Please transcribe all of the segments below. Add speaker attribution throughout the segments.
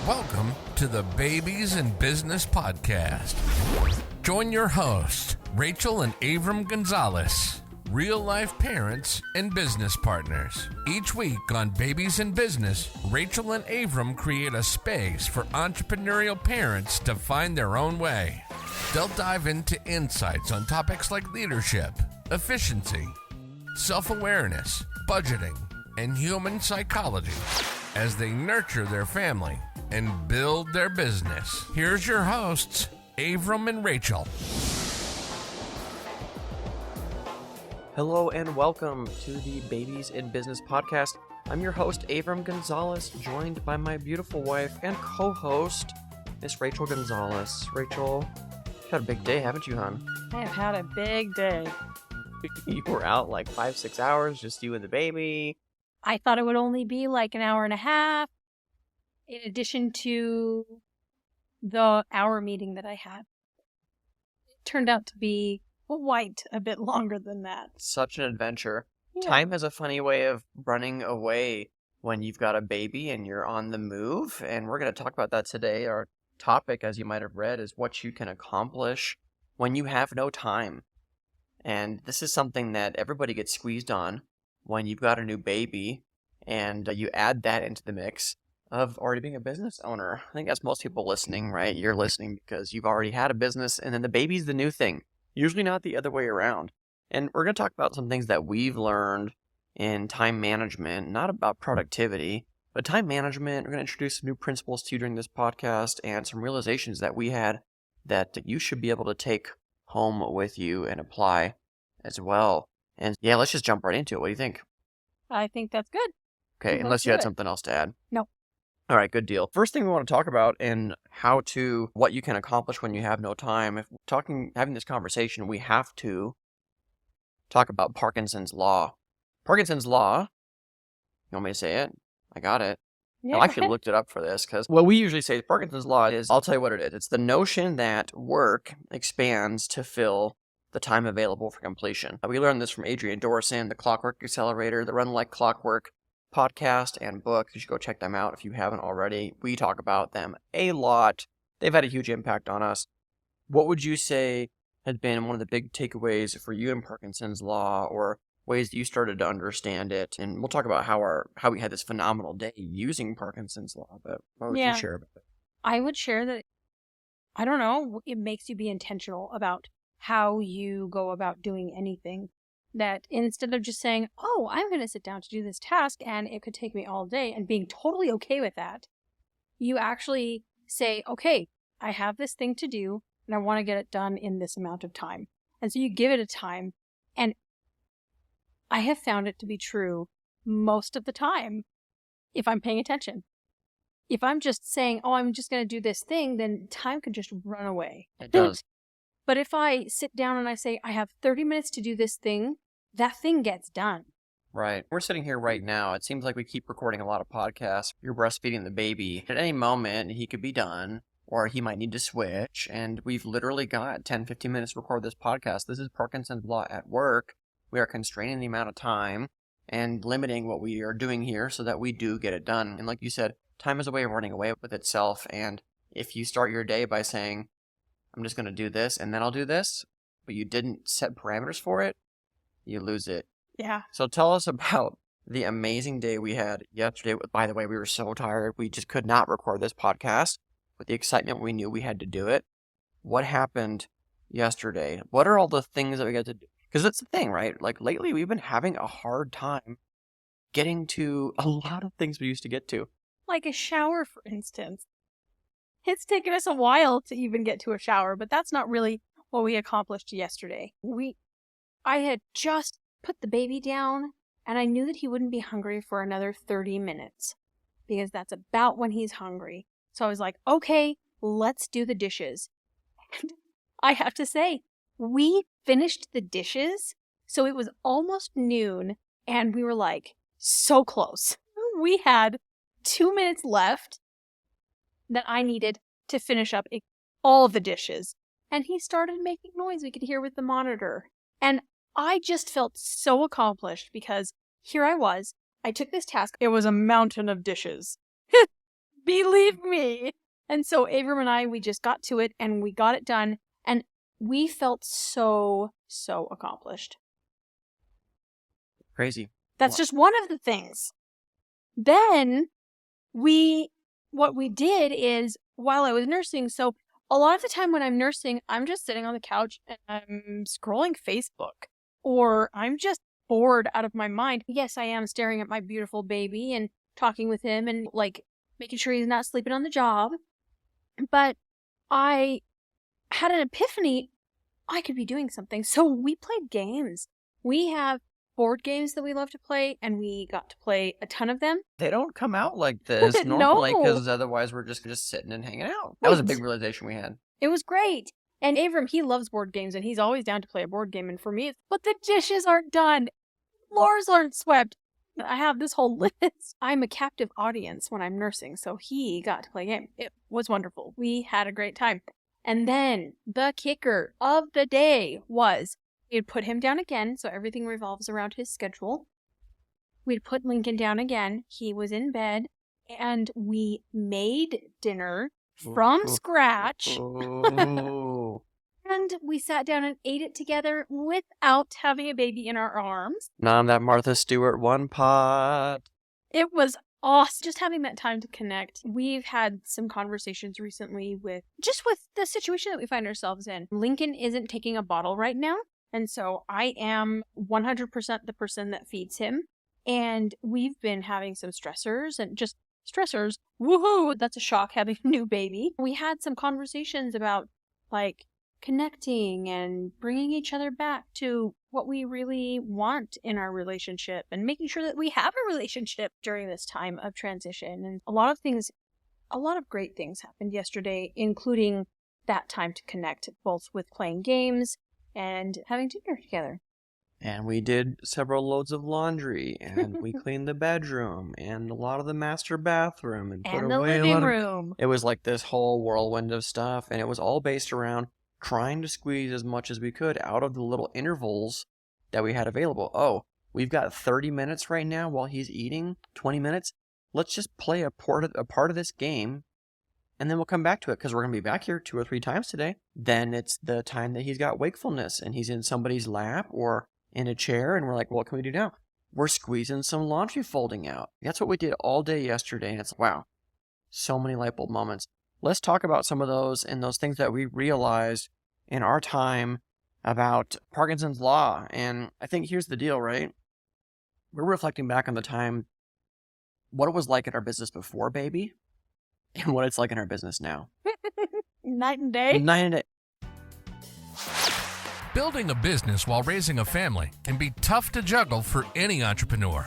Speaker 1: Welcome to the Babies in Business Podcast. Join your hosts, Rachel and Avram Gonzalez, real-life parents and business partners. Each week on Babies in Business, Rachel and Avram create a space for entrepreneurial parents to find their own way. They'll dive into insights on topics like leadership, efficiency, self-awareness, budgeting, and human psychology as they nurture their family and build their business. Here's your hosts, Avram and Rachel.
Speaker 2: Hello and welcome to the Babies in Business Podcast. I'm your host, Avram Gonzalez, joined by my beautiful wife and co-host, Miss Rachel Gonzalez. Rachel, you've had a big day, haven't you, hon?
Speaker 3: I have had a big day.
Speaker 2: You were out like 5-6 hours, just you and the baby.
Speaker 3: I thought it would only be like an hour and a half, in addition to the hour meeting that I had. It turned out to be quite a bit longer than that.
Speaker 2: Such an adventure.
Speaker 3: Yeah.
Speaker 2: Time has a funny way of running away when you've got a baby and you're on the move, and we're going to talk about that today. Our topic, as you might have read, is what you can accomplish when you have no time. And this is something that everybody gets squeezed on when you've got a new baby, and you add that into the mix of already being a business owner. I think that's most people listening, right? You're listening because you've already had a business, and then the baby's the new thing. Usually not the other way around. And we're going to talk about some things that we've learned in time management, not about productivity, but time management. We're going to introduce some new principles to you during this podcast and some realizations that we had that you should be able to take home with you and apply as well. And yeah, let's just jump right into it. What do you think?
Speaker 3: I think that's good.
Speaker 2: Okay,
Speaker 3: Let's
Speaker 2: unless you
Speaker 3: do
Speaker 2: had
Speaker 3: it.
Speaker 2: something else to add.
Speaker 3: No.
Speaker 2: All right, good deal. First thing we want to talk about and what you can accomplish when you have no time. If we're having this conversation, we have to talk about Parkinson's law. Parkinson's law, you want me to say it? I got it.
Speaker 3: Yeah.
Speaker 2: I actually looked it up for this because what we usually say Parkinson's law is, I'll tell you what it is. It's the notion that work expands to fill the time available for completion. We learned this from Adrian Dorson, the Clockwork Accelerator, the Run Like Clockwork podcast and book. You should go check them out if you haven't already. We talk about them a lot. They've had a huge impact on us. What would you say has been one of the big takeaways for you in Parkinson's law, or ways that you started to understand it? And we'll talk about how we had this phenomenal day using Parkinson's law. But what would you share about it?
Speaker 3: I would share that, I don't know, it makes you be intentional about how you go about doing anything. That instead of just saying, oh, I'm going to sit down to do this task and it could take me all day, and being totally okay with that, you actually say, okay, I have this thing to do and I want to get it done in this amount of time. And so you give it a time. And I have found it to be true most of the time if I'm paying attention. If I'm just saying, oh, I'm just going to do this thing, then time can just run away.
Speaker 2: It does.
Speaker 3: But if I sit down and I say, I have 30 minutes to do this thing, that thing gets done.
Speaker 2: Right. We're sitting here right now. It seems like we keep recording a lot of podcasts. You're breastfeeding the baby. At any moment, he could be done, or he might need to switch. And we've literally got 10, 15 minutes to record this podcast. This is Parkinson's law at work. We are constraining the amount of time and limiting what we are doing here so that we do get it done. And like you said, time is a way of running away with itself. And if you start your day by saying, I'm just going to do this and then I'll do this, but you didn't set parameters for it, you lose it.
Speaker 3: Yeah.
Speaker 2: So tell us about the amazing day we had yesterday. By the way, we were so tired. We just could not record this podcast with the excitement we knew we had to do it. What happened yesterday? What are all the things that we got to do? Because that's the thing, right? Like lately, we've been having a hard time getting to a lot of things we used to get to.
Speaker 3: Like a shower, for instance. It's taken us a while to even get to a shower, but that's not really what we accomplished yesterday. I had just put the baby down, and I knew that he wouldn't be hungry for another 30 minutes, because that's about when he's hungry. So I was like, okay, let's do the dishes. And I have to say, we finished the dishes, so it was almost noon, and we were like, so close. We had 2 minutes left that I needed to finish up all the dishes. And he started making noise we could hear with the monitor. And I just felt so accomplished because here I was. I took this task. It was a mountain of dishes. Believe me. And so Avram and I, we just got to it and we got it done. And we felt so accomplished.
Speaker 2: Crazy.
Speaker 3: That's just one of the things. Then what we did is, while I was nursing, so a lot of the time when I'm nursing, I'm just sitting on the couch and I'm scrolling Facebook, or I'm just bored out of my mind. Yes, I am staring at my beautiful baby and talking with him and like making sure he's not sleeping on the job. But I had an epiphany. I could be doing something. So we played games. We have board games that we love to play, and we got to play a ton of them.
Speaker 2: They don't come out like this normally,
Speaker 3: No.
Speaker 2: because otherwise we're just sitting and hanging out. That was a big realization we had.
Speaker 3: It was great. And Avram, he loves board games, and he's always down to play a board game. And for me, it's, but the dishes aren't done. Floors aren't swept. I have this whole list. I'm a captive audience when I'm nursing, so he got to play a game. It was wonderful. We had a great time. And then the kicker of the day was we'd put him down again, so everything revolves around his schedule. We'd put Lincoln down again. He was in bed, and we made dinner from scratch. And we sat down and ate it together without having a baby in our arms.
Speaker 2: Not that Martha Stewart one pot.
Speaker 3: It was awesome. Just having that time to connect. We've had some conversations recently with the situation that we find ourselves in. Lincoln isn't taking a bottle right now. And so I am 100% the person that feeds him. And we've been having some stressors and just stressors. Woohoo! That's a shock having a new baby. We had some conversations about like connecting and bringing each other back to what we really want in our relationship and making sure that we have a relationship during this time of transition. And a lot of great things happened yesterday, including that time to connect, both with playing games and having dinner together.
Speaker 2: And we did several loads of laundry, and we cleaned the bedroom, and a lot of the master bathroom, and put
Speaker 3: the
Speaker 2: away
Speaker 3: living room.
Speaker 2: It was like this whole whirlwind of stuff, and it was all based around trying to squeeze as much as we could out of the little intervals that we had available. Oh, we've got 30 minutes right now while he's eating, 20 minutes. Let's just play a part of this game, and then we'll come back to it, because we're going to be back here 2 or 3 times today. Then it's the time that he's got wakefulness, and he's in somebody's lap or in a chair, and we're like, what can we do now? We're squeezing some laundry folding out. That's what we did all day yesterday, and it's, wow, so many light bulb moments. Let's talk about some of those and those things that we realized in our time about Parkinson's law. And I think here's the deal, right? We're reflecting back on the time, what it was like in our business before baby, and what it's like in our business now.
Speaker 3: Night and day.
Speaker 2: Night and day.
Speaker 1: Building a business while raising a family can be tough to juggle for any entrepreneur.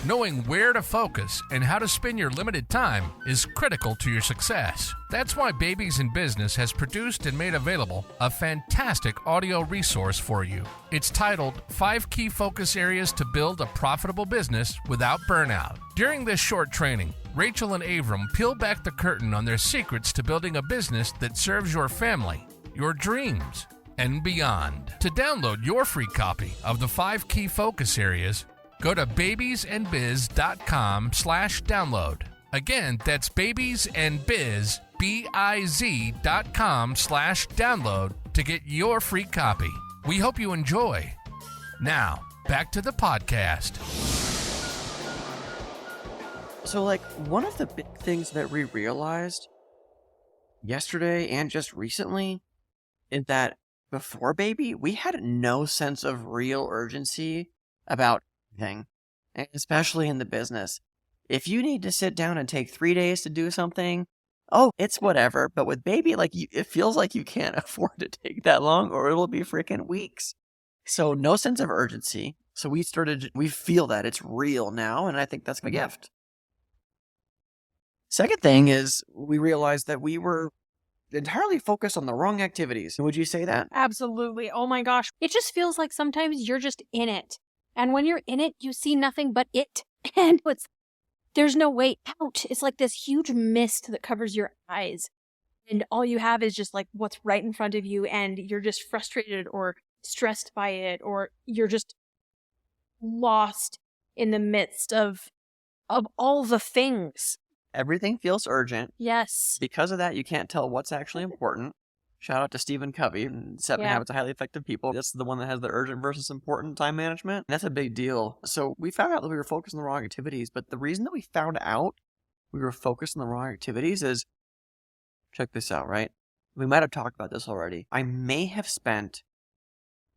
Speaker 1: Knowing where to focus and how to spend your limited time is critical to your success. That's why Babies in Business has produced and made available a fantastic audio resource for you. It's titled 5 Key Focus Areas to Build a Profitable Business Without Burnout. During this short training, Rachel and Avram peel back the curtain on their secrets to building a business that serves your family, your dreams, and beyond. To download your free copy of the 5 Key Focus Areas, go to babiesandbiz.com/download. Again, that's babiesandbiz.com/download to get your free copy. We hope you enjoy. Now, back to the podcast.
Speaker 2: So, like, one of the big things that we realized yesterday and just recently is that before baby, we had no sense of real urgency about anything, and especially in the business. If you need to sit down and take 3 days to do something, oh, it's whatever. But with baby, like, it feels like you can't afford to take that long, or it'll be freaking weeks. So no sense of urgency. So we feel that it's real now, and I think that's a gift. Second thing is we realized that we were entirely focused on the wrong activities. Would you say that?
Speaker 3: Absolutely. Oh my gosh. It just feels like sometimes you're just in it. And when you're in it, you see nothing but it. And there's no way out. It's like this huge mist that covers your eyes. And all you have is just like what's right in front of you. And you're just frustrated or stressed by it. Or you're just lost in the midst of all the things
Speaker 2: Everything feels urgent.
Speaker 3: Yes.
Speaker 2: Because of that, you can't tell what's actually important. Shout out to Stephen Covey, 7 Habits of Highly Effective People. This is the one that has the urgent versus important time management. And that's a big deal. So we found out that we were focused on the wrong activities, but the reason that we found out we were focused on the wrong activities is, check this out, right? We might have talked about this already. I may have spent,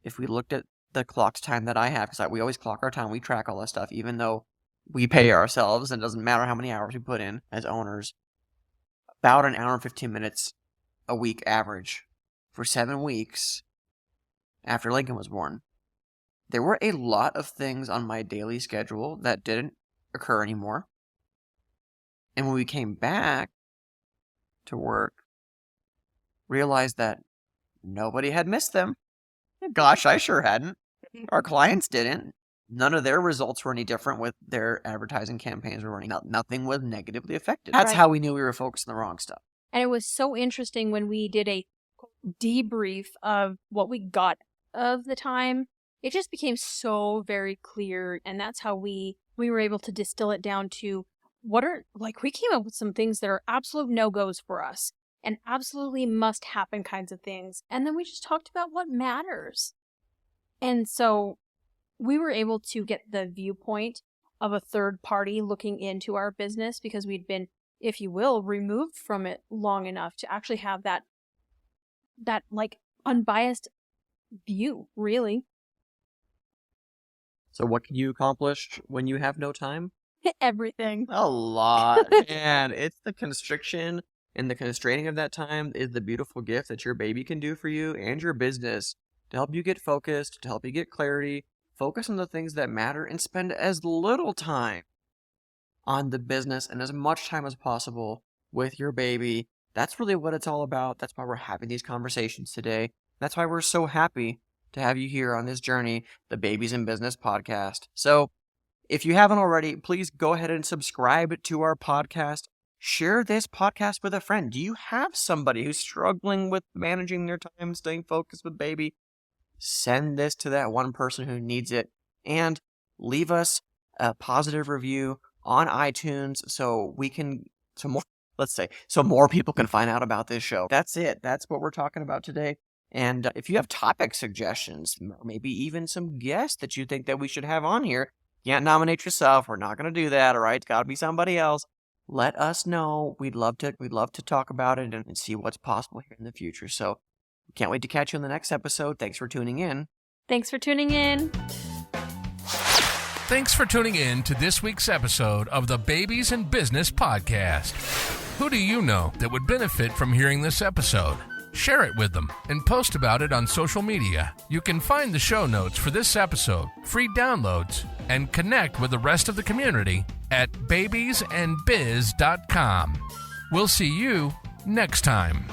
Speaker 2: if we looked at the clock's time that I have, because we always clock our time, we track all that stuff, even though we pay ourselves, and it doesn't matter how many hours we put in as owners, about an hour and 15 minutes a week average for 7 weeks after Lincoln was born. There were a lot of things on my daily schedule that didn't occur anymore. And when we came back to work, realized that nobody had missed them. Gosh, I sure hadn't. Our clients didn't. None of their results were any different with their advertising campaigns were running. Nothing was negatively affected. That's how we knew we were focused on the wrong stuff.
Speaker 3: And it was so interesting when we did a debrief of what we got of the time. It just became so very clear. And that's how we were able to distill it down to we came up with some things that are absolute no-goes for us and absolutely must happen kinds of things. And then we just talked about what matters. And so we were able to get the viewpoint of a third party looking into our business because we'd been, if you will, removed from it long enough to actually have that like unbiased view, really.
Speaker 2: So what can you accomplish when you have no time?
Speaker 3: Everything.
Speaker 2: A lot. And it's the constriction and the constraining of that time is the beautiful gift that your baby can do for you and your business to help you get focused, to help you get clarity, focus on the things that matter, and spend as little time on the business and as much time as possible with your baby. That's really what it's all about. That's why we're having these conversations today. That's why we're so happy to have you here on this journey, the Babies in Business podcast. So if you haven't already, please go ahead and subscribe to our podcast. Share this podcast with a friend. Do you have somebody who's struggling with managing their time, staying focused with baby? Send this to that one person who needs it. And leave us a positive review on iTunes so more people can find out about this show. That's it. That's what we're talking about today. And if you have topic suggestions, or maybe even some guests that you think that we should have on here, can't nominate yourself. We're not going to do that. All right. It's got to be somebody else. Let us know. We'd love to talk about it and see what's possible here in the future. So can't wait to catch you in the next episode. Thanks for tuning in.
Speaker 3: Thanks for tuning in.
Speaker 1: Thanks for tuning in to this week's episode of the Babies in Business podcast. Who do you know that would benefit from hearing this episode? Share it with them and post about it on social media. You can find the show notes for this episode, free downloads, and connect with the rest of the community at babiesandbiz.com. We'll see you next time.